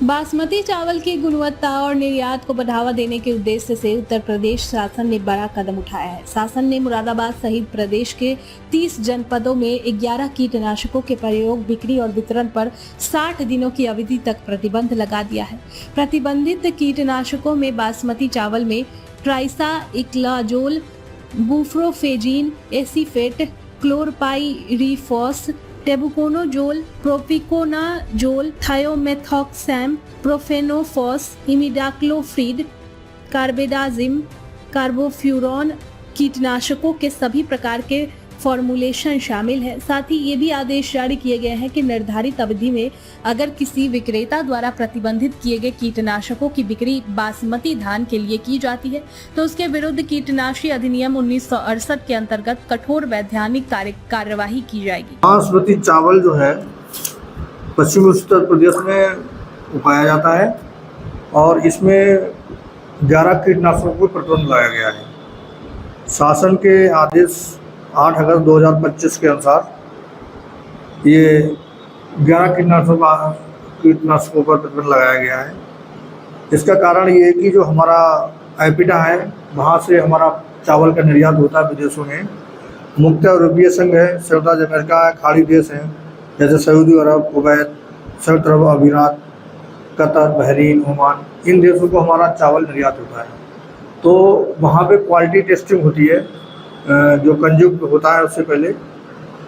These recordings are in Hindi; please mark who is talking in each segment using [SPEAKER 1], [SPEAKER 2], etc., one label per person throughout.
[SPEAKER 1] बासमती चावल की गुणवत्ता और निर्यात को बढ़ावा देने के उद्देश्य से उत्तर प्रदेश शासन ने बड़ा कदम उठाया है। शासन ने मुरादाबाद सहित प्रदेश के 30 जनपदों में 11 कीटनाशकों के प्रयोग, बिक्री और वितरण पर 60 दिनों की अवधि तक प्रतिबंध लगा दिया है। प्रतिबंधित कीटनाशकों में बासमती चावल में tricyclazole, buprofezin, acephate, chlorpyrifos, tebuconazole, propiconazole, thiamethoxam, profenofos, imidacloprid, carbendazim, carbofuran कीटनाशकों के सभी प्रकार के फॉर्मुलेशन शामिल है। साथ ही ये भी आदेश जारी किए गए हैं कि निर्धारित अवधि में अगर किसी विक्रेता द्वारा प्रतिबंधित किए गए कीटनाशकों की बिक्री बासमती धान के लिए की जाती है तो उसके विरुद्ध कीटनाशी अधिनियम 1968 के अंतर्गत कठोर वैधानिक कार्यवाही की जाएगी।
[SPEAKER 2] बासमती चावल जो है पश्चिमी उत्तर प्रदेश में उगाया जाता है और इसमें 11 कीटनाशकों को प्रतिबंध लगाया गया है। शासन के आदेश 8 अगस्त 2025 के अनुसार ये 11 कीटनाशकों पर प्रतिबंध लगाया गया है। इसका कारण ये है कि जो हमारा एपिडा है वहाँ से हमारा चावल का निर्यात होता है विदेशों में। मुख्य यूरोपीय संघ है, संयुक्त राज्य अमेरिका है, खाड़ी देश हैं जैसे सऊदी अरब, कुवैत, संयुक्त अरब अमीरात, कतर, बहरीन, ओमान, इन देशों को हमारा चावल निर्यात होता है। तो वहाँ पे क्वालिटी टेस्टिंग होती है जो कंज्यूम होता है उससे पहले,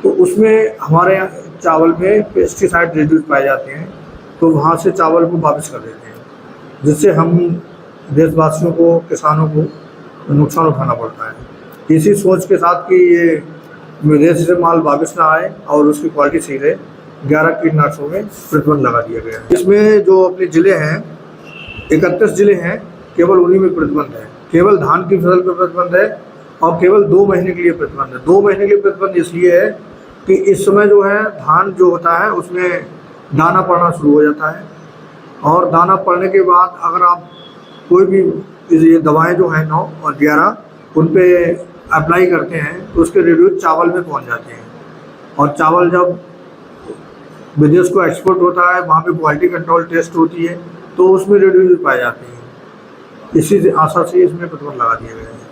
[SPEAKER 2] तो उसमें हमारे यहाँ चावल में पेस्टिसाइड रेड्यूज पाए जाते हैं, तो वहाँ से चावल को वापस कर देते हैं, जिससे हम देशवासियों को, किसानों को नुकसान उठाना पड़ता है। इसी सोच के साथ कि ये विदेश से माल वापस ना आए और उसकी क्वालिटी सही रहे, 11 कीटनाशकों में प्रतिबंध लगा दिया गया है। इसमें जो अपने ज़िले हैं 31 ज़िले हैं, केवल उन्हीं में प्रतिबंध है। केवल धान की फसल पर प्रतिबंध है और केवल 2 महीने के लिए प्रतिबंध है। 2 महीने के लिए प्रतिबंध इसलिए है कि इस समय जो है धान जो होता है उसमें दाना पड़ना शुरू हो जाता है और दाना पड़ने के बाद अगर आप कोई भी ये दवाएं जो हैं 9 और 11 उन पे अप्लाई करते हैं तो उसके रिव्यू चावल में पहुंच जाते हैं और चावल जब विदेश को एक्सपोर्ट होता है वहाँ पे क्वालिटी कंट्रोल टेस्ट होती है तो उसमें रिव्यू पाए जाते हैं। इसी आशा से इसमें प्रतिबंध लगा दिया गया है।